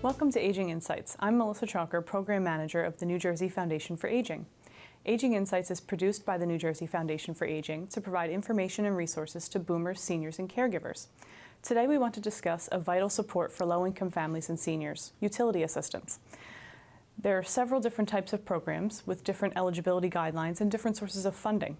Welcome to Aging Insights. I'm Melissa Chalker, Program Manager of the New Jersey Foundation for Aging. Aging Insights is produced by the New Jersey Foundation for Aging to provide information and resources to boomers, seniors, and caregivers. Today we want to discuss a vital support for low-income families and seniors, utility assistance. There are several different types of programs with different eligibility guidelines and different sources of funding.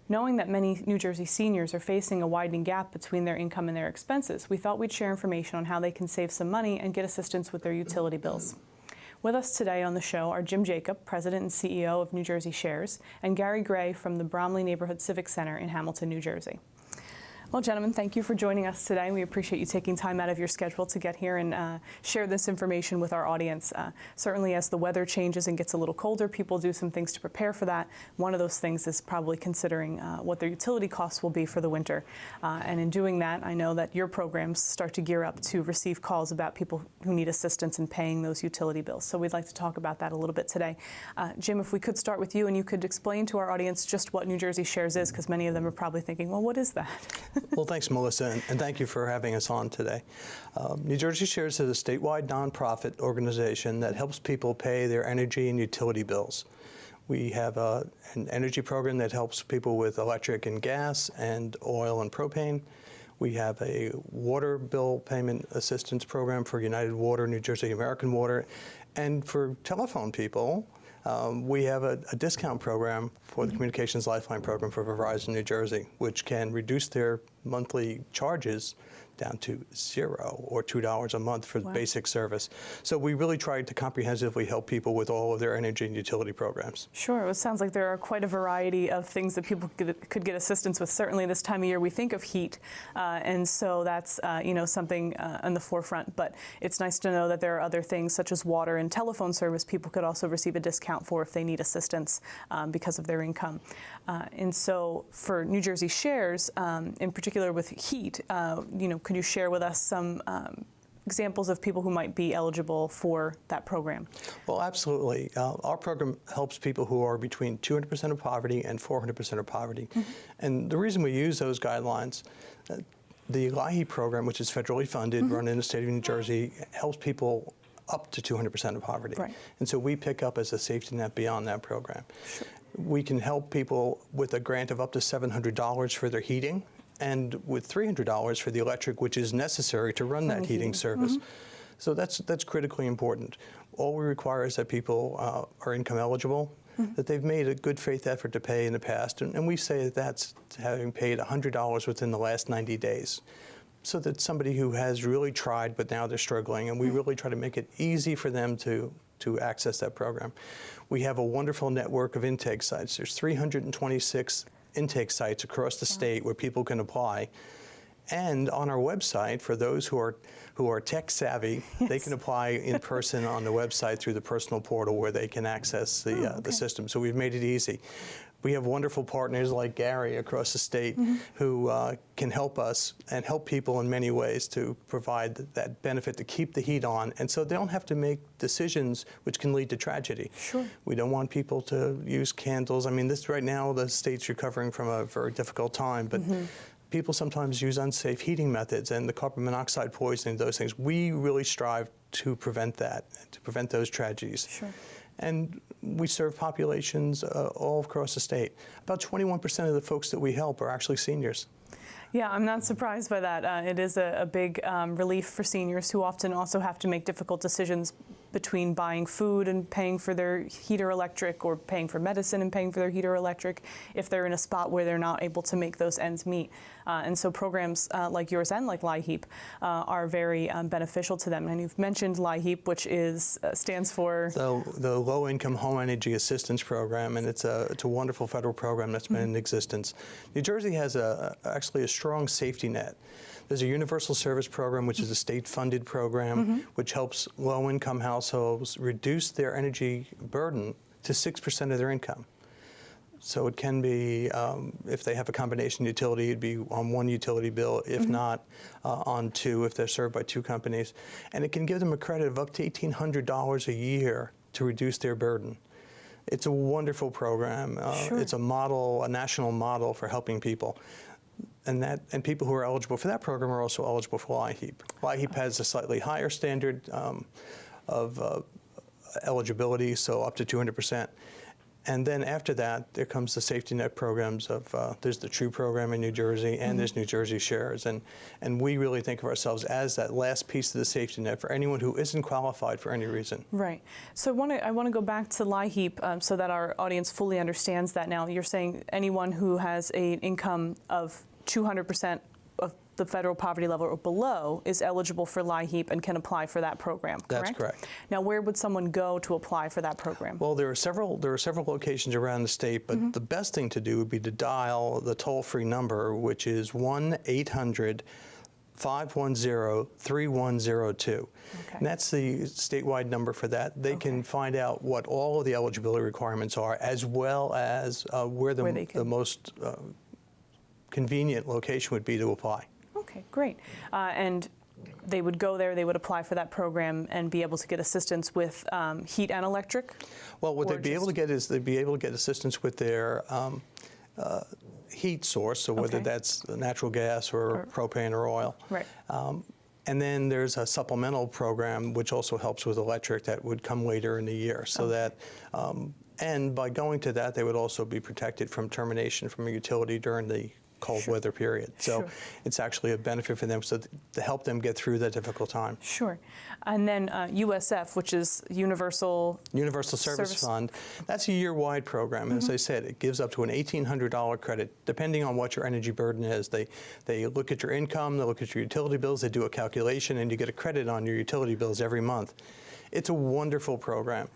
Knowing that many New Jersey seniors are facing a widening gap between their income and their expenses, we thought we'd share information on how they can save some money and get assistance with their utility bills. With us today on the show are Jim Jacob, President and CEO of NJSHARES, and Gary Gray from the Bromley Neighborhood Civic Center in Hamilton, New Jersey. Well, gentlemen, thank you for joining us today. We appreciate you taking time out of your schedule to get here and share this information with our audience. Certainly as the weather changes and gets a little colder, people do some things to prepare for that. One of those things is probably considering what their utility costs will be for the winter. And in doing that, I know that your programs start to gear up to receive calls about people who need assistance in paying those utility bills. So we'd like to talk about that a little bit today. Jim, if we could start with you and you could explain to our audience just what NJSHARES is, because many of them are probably thinking, well, what is that? Well, thanks, Melissa, and thank you for having us on today. NJSHARES is a statewide nonprofit organization that helps people pay their energy and utility bills. We have an energy program that helps people with electric and gas and oil and propane. We have a water bill payment assistance program for United Water, New Jersey American Water, and for telephone people, we have a discount program for the Communications Lifeline program for Verizon New Jersey, which can reduce their monthly charges down to $0 or $2 a month for the basic service. So we really try to comprehensively help people with all of their energy and utility programs. Sure. It sounds like there are quite a variety of things that people could get assistance with. Certainly this time of year we think of heat, and so that's something on the forefront. But it's nice to know that there are other things such as water and telephone service people could also receive a discount for if they need assistance because of their income. And so for NJSHARES, in particular with heat, could you share with us some examples of people who might be eligible for that program? Well, absolutely. Our program helps people who are between 200% of poverty and 400% of poverty. Mm-hmm. And the reason we use those guidelines, the LIHEAP program, which is federally funded, run in the state of New Jersey, helps people up to 200% of poverty. Right. And so we pick up as a safety net beyond that program. Sure. We can help people with a grant of up to $700 for their heating, and with $300 for the electric, which is necessary to run that heating service. Mm-hmm. So that's critically important. All we require is that people are income eligible, that they've made a good faith effort to pay in the past, and we say that that's having paid $100 within the last 90 days. So that somebody who has really tried, but now they're struggling, and we really try to make it easy for them to access that program. We have a wonderful network of intake sites. There's 326 intake sites across the state where people can apply. And on our website, for those who are tech savvy, they can apply in person on the website through the personal portal where they can access the system. So we've made it easy. We have wonderful partners like Gary across the state who can help us and help people in many ways to provide that benefit to keep the heat on, and so they don't have to make decisions which can lead to tragedy. Sure. We don't want people to use candles. I mean, this right now the state's recovering from a very difficult time, but people sometimes use unsafe heating methods and the carbon monoxide poisoning, those things. We really strive to prevent that, to prevent those tragedies. Sure. And we serve populations all across the state. About 21% of the folks that we help are actually seniors. Yeah, I'm not surprised by that. It is a big relief for seniors who often also have to make difficult decisions between buying food and paying for their heater electric, or paying for medicine and paying for their heater electric, if they're in a spot where they're not able to make those ends meet. And so programs like yours and like LIHEAP are very beneficial to them. And you've mentioned LIHEAP, which stands for? The Low Income Home Energy Assistance Program, and it's a wonderful federal program that's been in existence. New Jersey has actually a strong safety net. There's a universal service program, which is a state-funded program, which helps low-income households reduce their energy burden to 6% of their income. So it can be, if they have a combination utility, it'd be on one utility bill, if not on two, if they're served by two companies. And it can give them a credit of up to $1,800 a year to reduce their burden. It's a wonderful program. Sure. It's a national model for helping people. And people who are eligible for that program are also eligible for LIHEAP. LIHEAP has a slightly higher standard of eligibility, so up to 200%. And then after that, there comes the safety net programs of, there's the TRUE program in New Jersey, and there's NJSHARES. And we really think of ourselves as that last piece of the safety net for anyone who isn't qualified for any reason. Right. So I want to go back to LIHEAP so that our audience fully understands that now. You're saying anyone who has an income of 200% of the federal poverty level or below is eligible for LIHEAP and can apply for that program, correct? That's correct. Now, where would someone go to apply for that program? Well, there are several locations around the state, but the best thing to do would be to dial the toll-free number, which is 1-800-510-3102. Okay. And that's the statewide number for that. They can find out what all of the eligibility requirements are, as well as where the most convenient location would be to apply. Okay, great. And they would go there, they would apply for that program and be able to get assistance with heat and electric? Well, what they'd be able to get is they'd be able to get assistance with their heat source, so whether that's natural gas or propane or oil. Right. And then there's a supplemental program which also helps with electric that would come later in the year, so that and by going to that, they would also be protected from termination from a utility during the cold weather period. So it's actually a benefit for them, so to help them get through that difficult time. Sure. And then USF, which is Universal Service Fund, that's a year-wide program. As I said, it gives up to an $1,800 credit, depending on what your energy burden is. They look at your income, they look at your utility bills, they do a calculation, and you get a credit on your utility bills every month. It's a wonderful program.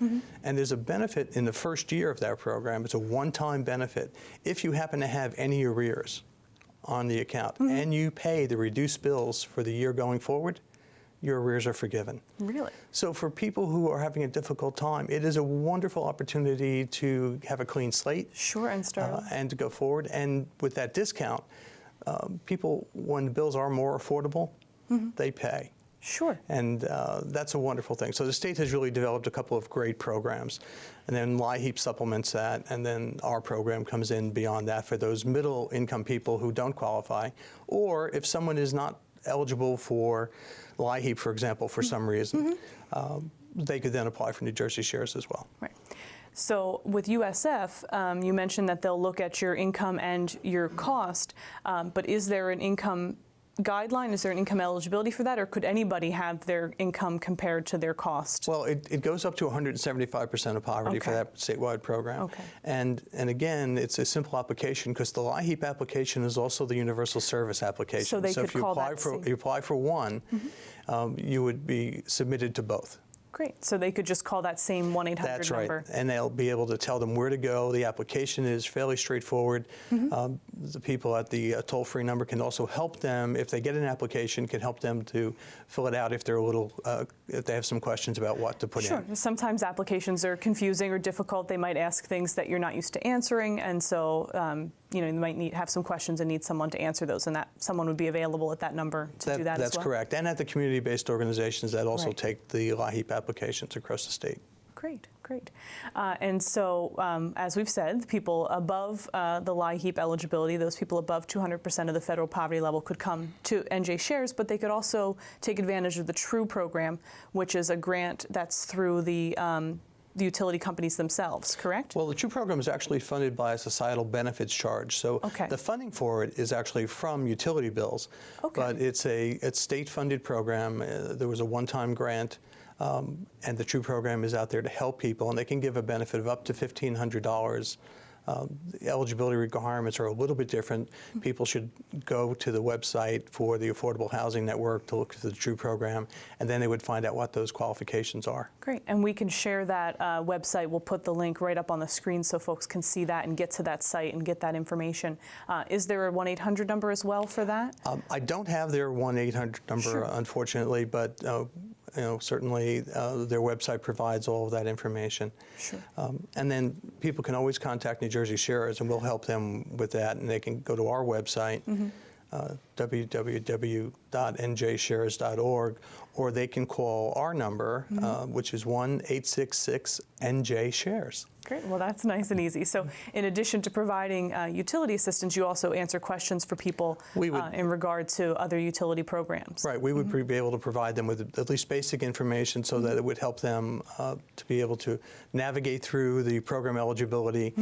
And there's a benefit in the first year of that program. It's a one-time benefit. If you happen to have any arrears on the account and you pay the reduced bills for the year going forward, your arrears are forgiven. Really? So for people who are having a difficult time, it is a wonderful opportunity to have a clean slate. Sure, and start. And to go forward. And with that discount, people, when the bills are more affordable, they pay. Sure. And that's a wonderful thing. So the state has really developed a couple of great programs. And then LIHEAP supplements that, and then our program comes in beyond that for those middle income people who don't qualify. Or if someone is not eligible for LIHEAP, for example, for some reason, they could then apply for NJSHARES as well. Right. So with USF, you mentioned that they'll look at your income and your cost, but is there an income guideline? Is there an income eligibility for that, or could anybody have their income compared to their cost? Well, it goes up to 175% of poverty for that statewide program. Okay. And again, it's a simple application because the LIHEAP application is also the universal service application. So they could if you call apply that for you apply for one, you would be submitted to both. Great. So they could just call that same 1-800 That's right. number. And they'll be able to tell them where to go. The application is fairly straightforward. The people at the toll-free number can also help them, if they get an application, can help them to fill it out if they're a little, if they have some questions about what to put in. Sure. Sometimes applications are confusing or difficult. They might ask things that you're not used to answering, and so you know, you might have some questions and need someone to answer those, and that someone would be available at that number to do that as well. That's correct. And at the community-based organizations that also take the LIHEAP applications across the state. Great, great. And so, as we've said, the people above the LIHEAP eligibility, those people above 200% of the federal poverty level could come to NJSHARES, but they could also take advantage of the TRUE program, which is a grant that's through the utility companies themselves, correct? Well, the TRUE program is actually funded by a societal benefits charge. So the funding for it is actually from utility bills, but it's state-funded program. There was a one-time grant, and the TRUE program is out there to help people, and they can give a benefit of up to $1,500. The eligibility requirements are a little bit different. People should go to the website for the Affordable Housing Network to look at the TRUE program, and then they would find out what those qualifications are. Great, and we can share that website. We'll put the link right up on the screen so folks can see that and get to that site and get that information. Is there a 1-800 number as well for that? I don't have their 1-800 number, unfortunately, but you know, certainly their website provides all of that information. Sure. And then people can always contact NJSHARES, and we'll help them with that, and they can go to our website, www.njshares.org, or they can call our number, which is 1-866-NJ-SHARES. Great. Well, that's nice and easy. So in addition to providing utility assistance, you also answer questions for people in regard to other utility programs. Right. We would be able to provide them with at least basic information so that it would help them to be able to navigate through the program eligibility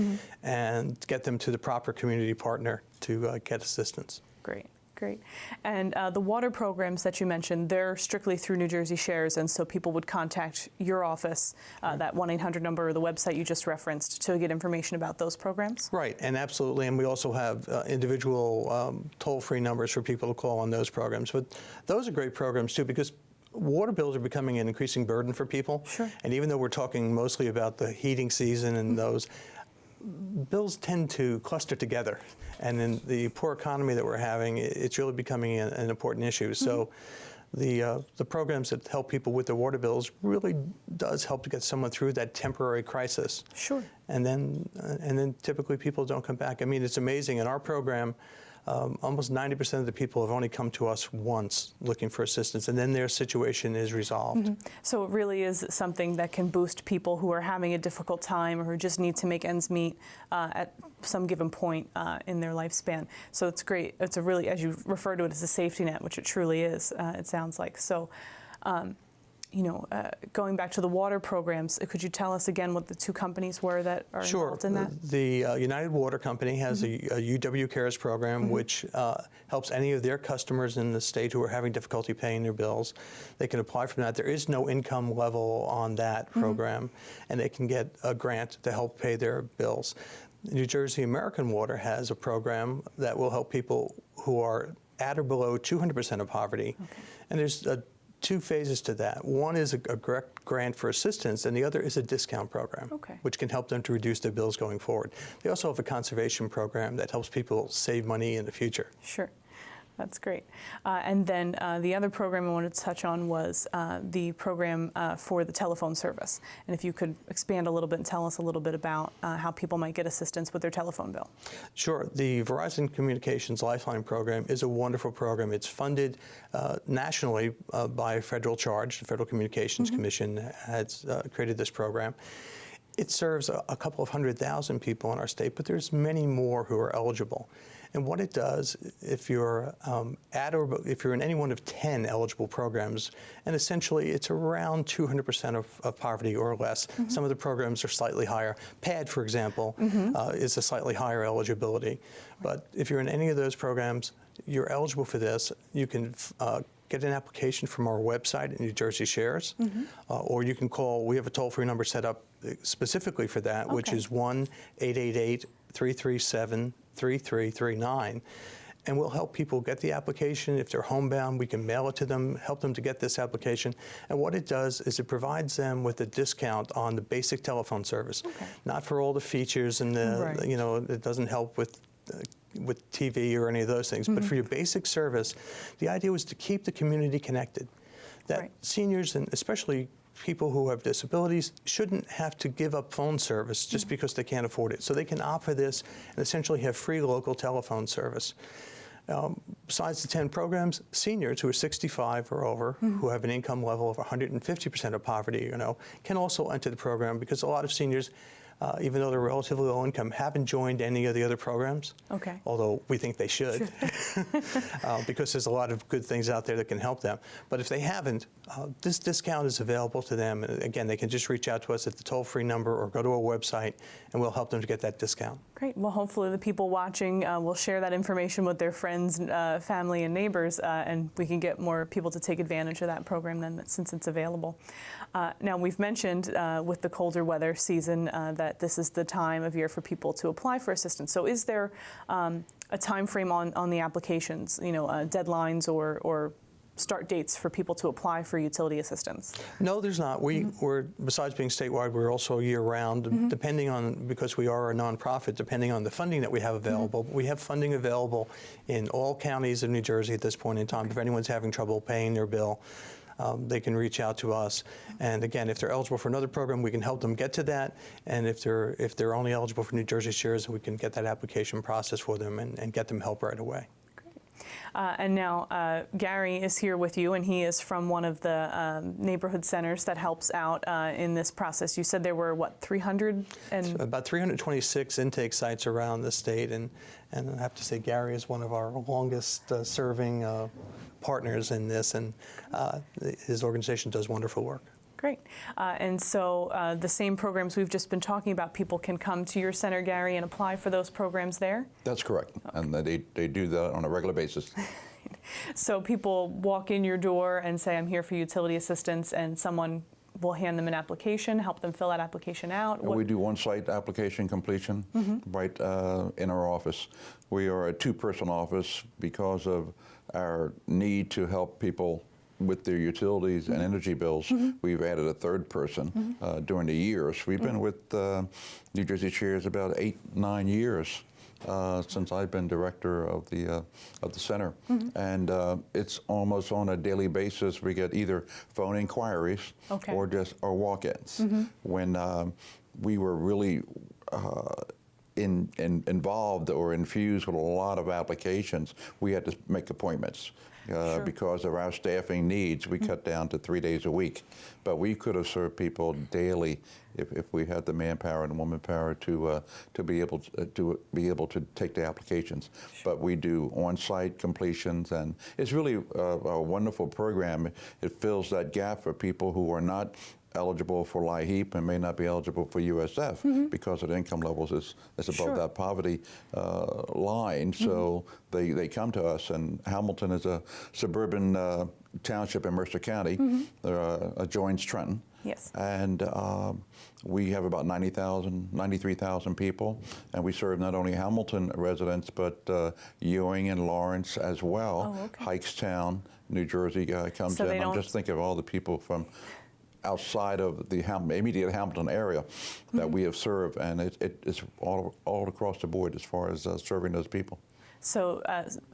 and get them to the proper community partner to get assistance. Great. Great. And the water programs that you mentioned, they're strictly through New Jersey Shares, and so people would contact your office, that 1-800 number or the website you just referenced, to get information about those programs? Right, and absolutely, and we also have individual toll-free numbers for people to call on those programs. But those are great programs too, because water bills are becoming an increasing burden for people. Sure. And even though we're talking mostly about the heating season and those, bills tend to cluster together, and in the poor economy that we're having, it's really becoming an important issue. So the programs that help people with their water bills really does help to get someone through that temporary crisis. Sure. And then typically people don't come back. I mean, it's amazing. In our program, almost 90% of the people have only come to us once looking for assistance, and then their situation is resolved. So it really is something that can boost people who are having a difficult time or who just need to make ends meet at some given point in their lifespan. So it's great. It's a really, as you refer to it, as a safety net, which it truly is, it sounds like. So, going back to the water programs, could you tell us again what the two companies were that are involved in that? The United Water Company has a UW Cares program, which helps any of their customers in the state who are having difficulty paying their bills. They can apply for that. There is no income level on that program, and they can get a grant to help pay their bills. New Jersey American Water has a program that will help people who are at or below 200% of poverty. And there's two phases to that. One is a direct grant for assistance, and the other is a discount program, which can help them to reduce their bills going forward. They also have a conservation program that helps people save money in the future. Sure. That's great. And then the other program I wanted to touch on was the program for the telephone service. And if you could expand a little bit and tell us a little bit about how people might get assistance with their telephone bill. Sure. The Verizon Communications Lifeline program is a wonderful program. It's funded nationally by federal charge. The Federal Communications Commission has created this program. It serves a couple of 100,000 people in our state, but there's many more who are eligible. And what it does, if you're if you're in any one of 10 eligible programs, and essentially it's around 200% of poverty or less. Some of the programs are slightly higher. PAD, for example, is a slightly higher eligibility. But if you're in any of those programs, you're eligible for this. You can get an application from our website at New Jersey Shares, or you can call. We have a toll-free number set up specifically for that, which is 1-888-337-3339. And we'll help people get the application. If they're homebound, we can mail it to them, help them to get this application. And what it does is it provides them with a discount on the basic telephone service. Not for all the features and the, it doesn't help with TV or any of those things, but for your basic service, the idea was to keep the community connected. That seniors, and especially people who have disabilities, shouldn't have to give up phone service just because they can't afford it. So they can opt for this and essentially have free local telephone service. Besides the 10 programs, seniors who are 65 or over, who have an income level of 150% of poverty, can also enter the program, because a lot of seniors, even though they're relatively low income, haven't joined any of the other programs. Although we think they should, because there's a lot of good things out there that can help them. But if they haven't, this discount is available to them. And again, they can just reach out to us at the toll-free number or go to our website, and we'll help them to get that discount. Great. Well, hopefully the people watching will share that information with their friends, family, and neighbors, and we can get more people to take advantage of that program then, since it's available. Now, we've mentioned with the colder weather season that this is the time of year for people to apply for assistance. So is there a time frame on the applications, deadlines or start dates for people to apply for utility assistance? No, there's not. We're, besides being statewide, we're also year-round, depending on, because we are a nonprofit, depending on the funding that we have available. We have funding available in all counties of New Jersey at this point in time. If anyone's having trouble paying their bill, they can reach out to us. And again, if they're eligible for another program, we can help them get to that. And if they're only eligible for New Jersey Shares, we can get that application process for them and get them help right away. And now Gary is here with you, and he is from one of the neighborhood centers that helps out in this process. You said there were, what, 300? And About 326 intake sites around the state, and I have to say Gary is one of our longest serving partners in this, and his organization does wonderful work. Great. And so the same programs we've just been talking about, people can come to your center, Gary, and apply for those programs there? That's correct. Okay. And they do that on a regular basis. So people walk in your door and say, I'm here for utility assistance, and someone will hand them an application, help them fill that application out? We do on-site application completion right in our office. We are a two-person office because of our need to help people with their utilities and energy bills. We've added a third person during the years. We've been with New Jersey Shares about 8-9 years since I've been director of the center, and it's almost on a daily basis. We get either phone inquiries or walk-ins. When we were really involved or infused with a lot of applications, we had to make appointments. Because of our staffing needs, we cut down to 3 days a week. But we could have served people daily if we had the manpower and woman power to be able to take the applications. But we do on-site completions, and it's really a wonderful program. It fills that gap for people who are not eligible for LIHEAP and may not be eligible for USF because of the income levels is above that poverty line. So they come to us, and Hamilton is a suburban township in Mercer County, adjoins Trenton. Yes. And we have about 93,000 people, and we serve not only Hamilton residents, but Ewing and Lawrence as well. Oh, okay. Hikestown, New Jersey comes in. I'm just thinking of all the people from outside of the immediate Hamilton area that we have served, and it's all across the board as far as serving those people. So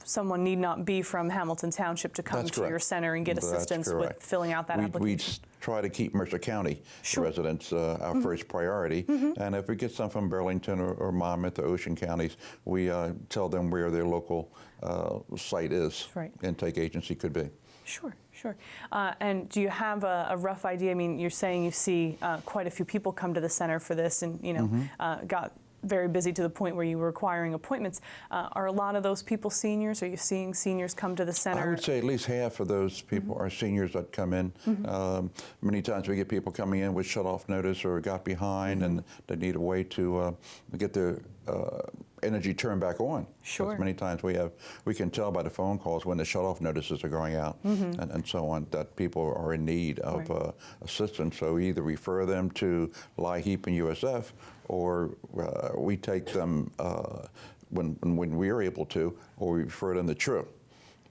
someone need not be from Hamilton Township to come to your center and get assistance with filling out that application? We try to keep Mercer County residents our first priority, and if we get some from Burlington or Monmouth or Ocean counties, we tell them where their local site is, intake agency could be. Sure, sure. And do you have a rough idea? I mean, you're saying you see quite a few people come to the center for this, and got very busy to the point where you were requiring appointments. Are a lot of those people seniors? Are you seeing seniors come to the center? I would say at least half of those people are seniors that come in. Many times we get people coming in with shut-off notice or got behind, and they need a way to get their energy turned back on. Sure. Many times we can tell by the phone calls when the shut-off notices are going out and so on that people are in need of assistance. So we either refer them to LIHEAP and USF, or we take them when we are able to, or we refer them to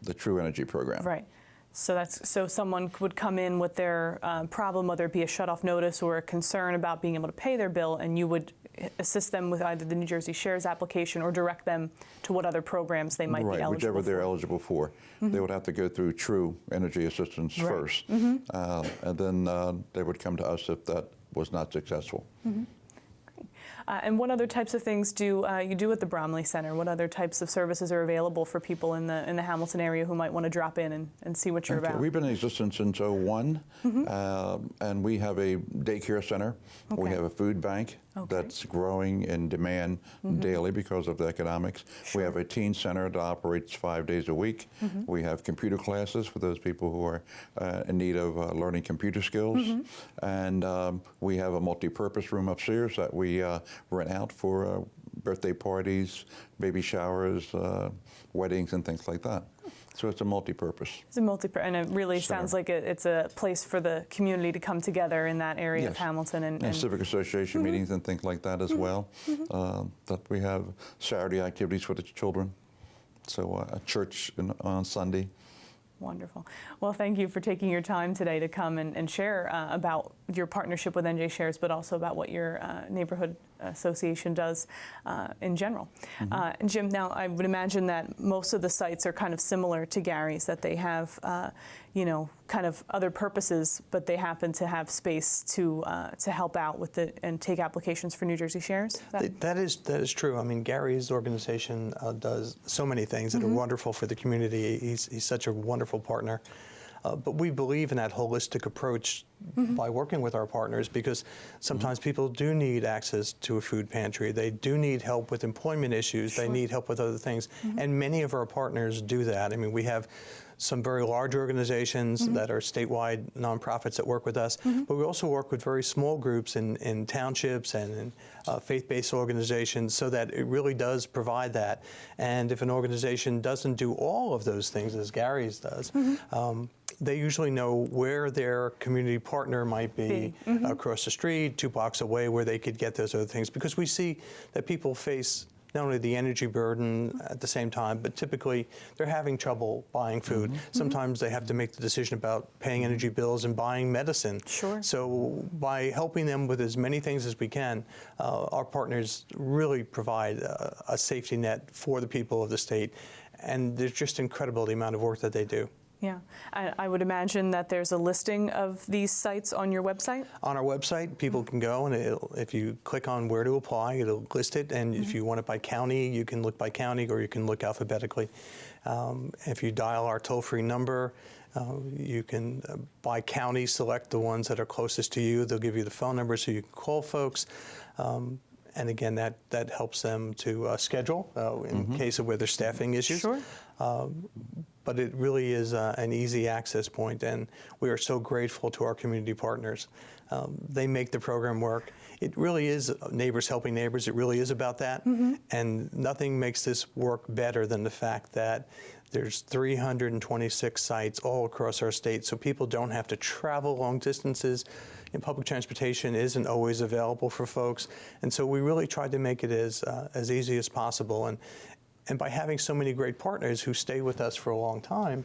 the True Energy program. Right. So someone would come in with their problem, whether it be a shut-off notice or a concern about being able to pay their bill, and you would assist them with either the New Jersey Shares application or direct them to what other programs they might be eligible whichever for. they're eligible for. They would have to go through True Energy Assistance first, and then they would come to us if that was not successful. And what other types of things do you do at the Bromley Center? What other types of services are available for people in the Hamilton area who might want to drop in and see what you're about? We've been in existence since '01, and we have a daycare center. We have a food bank that's growing in demand daily because of the economics. We have a teen center that operates 5 days a week. We have computer classes for those people who are in need of learning computer skills. And we have a multi-purpose room upstairs that we rent out for birthday parties, baby showers, weddings, and things like that. So it's a multi-purpose. It's a multi-purpose, and it really sounds like it's a place for the community to come together in that area of Hamilton. And civic association meetings and things like that as well. That we have Saturday activities for the children. So a church on Sunday. Wonderful. Well, thank you for taking your time today to come and share about your partnership with NJSHARES, but also about what your neighborhood association does in general. And Jim, now I would imagine that most of the sites are kind of similar to Gary's, that they have you know, kind of other purposes, but they happen to have space to help out with and take applications for New Jersey Shares? That is true. I mean, Gary's organization does so many things that are wonderful for the community. He's such a wonderful partner. But we believe in that holistic approach by working with our partners, because sometimes people do need access to a food pantry. They do need help with employment issues. They need help with other things. And many of our partners do that. I mean, we have some very large organizations that are statewide nonprofits that work with us, but we also work with very small groups in townships and in faith-based organizations, so that it really does provide that. And if an organization doesn't do all of those things, as Gary's does, they usually know where their community partner might be across the street, 2 blocks away, where they could get those other things. Because we see that people face not only the energy burden at the same time, but typically they're having trouble buying food. Sometimes they have to make the decision about paying energy bills and buying medicine. So by helping them with as many things as we can, our partners really provide a safety net for the people of the state. And there's just incredible the amount of work that they do. Yeah, I would imagine that there's a listing of these sites on your website? On our website, people can go, and if you click on where to apply, it'll list it. And if you want it by county, you can look by county, or you can look alphabetically. If you dial our toll-free number, you can, by county, select the ones that are closest to you. They'll give you the phone number so you can call folks. And again, that helps them to schedule in case of where there's staffing issues. But it really is an easy access point, and we are so grateful to our community partners. They make the program work. It really is neighbors helping neighbors. It really is about that. And nothing makes this work better than the fact that there's 326 sites all across our state, so people don't have to travel long distances. And public transportation isn't always available for folks. And so we really tried to make it as easy as possible. And by having so many great partners who stay with us for a long time,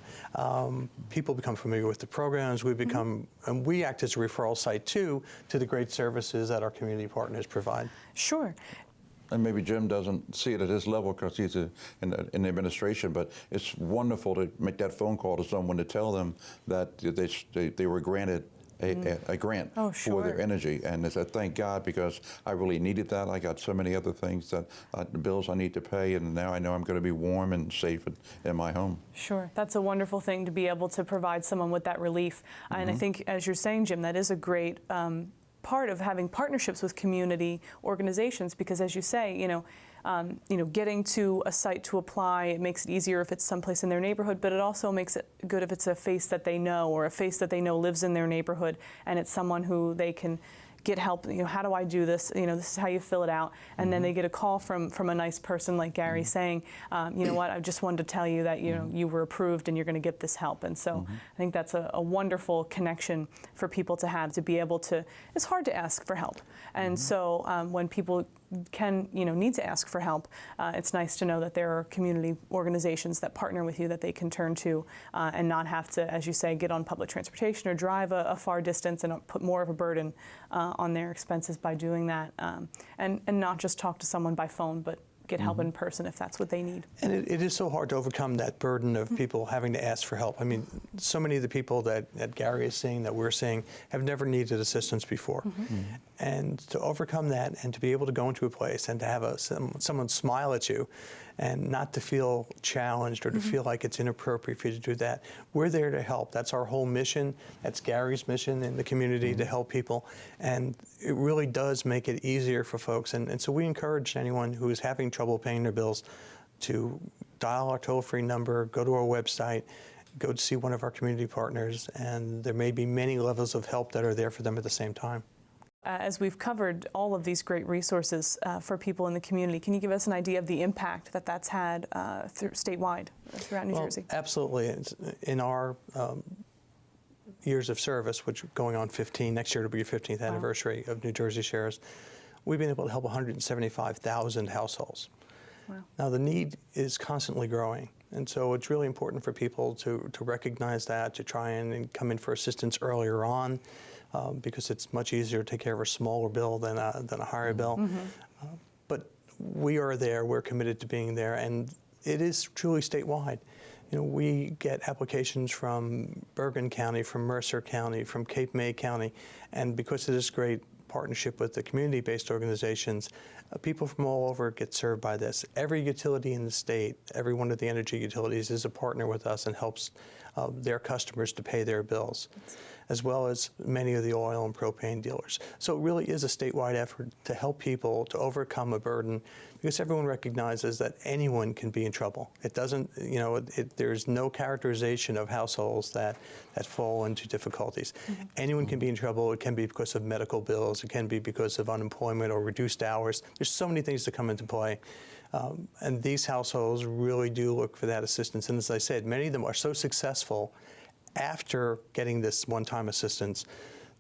people become familiar with the programs. We become, and we act as a referral site too, to the great services that our community partners provide. Sure. And maybe Jim doesn't see it at his level because he's in the administration, but it's wonderful to make that phone call to someone to tell them that they were granted a grant for their energy. And I said, thank God, because I really needed that. I got so many other things, that bills I need to pay, and now I know I'm going to be warm and safe in my home. Sure. That's a wonderful thing to be able to provide someone with that relief. And I think, as you're saying, Jim, that is a great part of having partnerships with community organizations, because, as you say, getting to a site to apply, it makes it easier if it's someplace in their neighborhood, but it also makes it good if it's a face that they know, or a face that they know lives in their neighborhood, and it's someone who they can get help. How do I do this? This is how you fill it out. And then they get a call from a nice person like Gary saying, you know what, I just wanted to tell you that you were approved and you're going to get this help. And so I think that's a wonderful connection for people to have, to be able to. It's hard to ask for help, and so when people need to ask for help, it's nice to know that there are community organizations that partner with you that they can turn to, and not have to, as you say, get on public transportation or drive a far distance and put more of a burden on their expenses by doing that, and not just talk to someone by phone, but get help in person if that's what they need. And it is so hard to overcome that burden of people having to ask for help. I mean, so many of the people that Gary is seeing, that we're seeing, have never needed assistance before. And to overcome that, and to be able to go into a place and to have someone smile at you, and not to feel challenged or to feel like it's inappropriate for you to do that. We're there to help. That's our whole mission. That's Gary's mission in the community, to help people. And it really does make it easier for folks. And so we encourage anyone who is having trouble paying their bills to dial our toll-free number, go to our website, go to see one of our community partners, and there may be many levels of help that are there for them at the same time. As we've covered all of these great resources for people in the community, can you give us an idea of the impact that that's had statewide, throughout New Jersey? Absolutely. In our years of service, which are going on 15, next year will be your 15th anniversary of New Jersey Shares, we've been able to help 175,000 households. Wow. Now, the need is constantly growing. And so it's really important for people to recognize that, to try and come in for assistance earlier on, because it's much easier to take care of a smaller bill than a higher bill. but we are there, we're committed to being there, and it is truly statewide. You know, we get applications from Bergen County, from Mercer County, from Cape May County, and because of this great partnership with the community-based organizations, people from all over get served by this. Every utility in the state, every one of the energy utilities is a partner with us and helps their customers to pay their bills, as well as many of the oil and propane dealers. So it really is a statewide effort to help people to overcome a burden, because everyone recognizes that anyone can be in trouble. It doesn't, you know, there's no characterization of households that fall into difficulties. Anyone can be in trouble. It can be because of medical bills. It can be because of unemployment or reduced hours. There's so many things that come into play. And these households really do look for that assistance. And as I said, many of them are so successful after getting this one-time assistance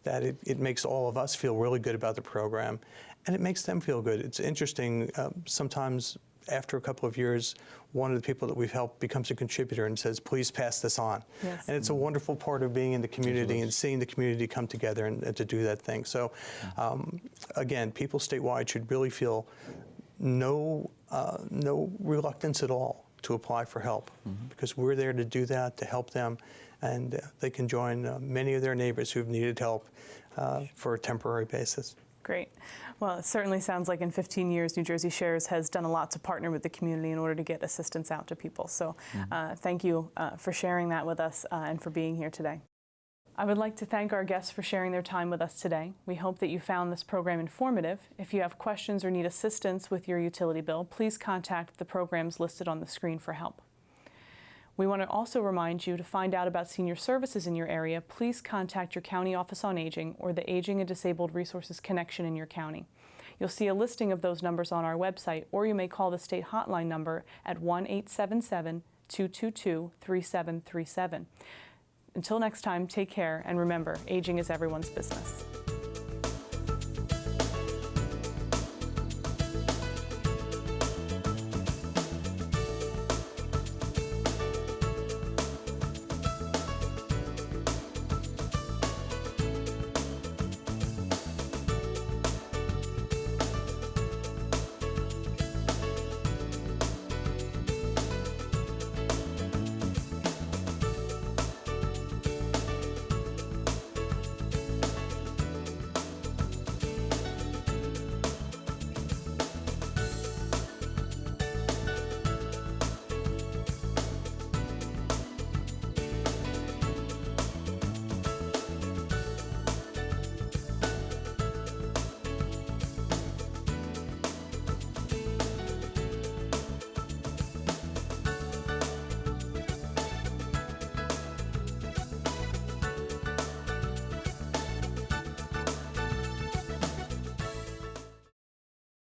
that it makes all of us feel really good about the program, and it makes them feel good. It's interesting, sometimes after a couple of years, one of the people that we've helped becomes a contributor and says, please pass this on. Yes. And it's a wonderful part of being in the community and seeing the community come together and to do that thing. So again, people statewide should really feel no reluctance at all to apply for help, because we're there to do that, to help them, and they can join many of their neighbors who've needed help for a temporary basis. Great. Well, it certainly sounds like in 15 years, New Jersey Shares has done a lot to partner with the community in order to get assistance out to people. So thank you for sharing that with us and for being here today. I would like to thank our guests for sharing their time with us today. We hope that you found this program informative. If you have questions or need assistance with your utility bill, please contact the programs listed on the screen for help. We want to also remind you to find out about senior services in your area. Please contact your County Office on Aging or the Aging and Disabled Resources Connection in your county. You'll see a listing of those numbers on our website, or you may call the state hotline number at 1-877-222-3737. Until next time, take care, and remember, aging is everyone's business.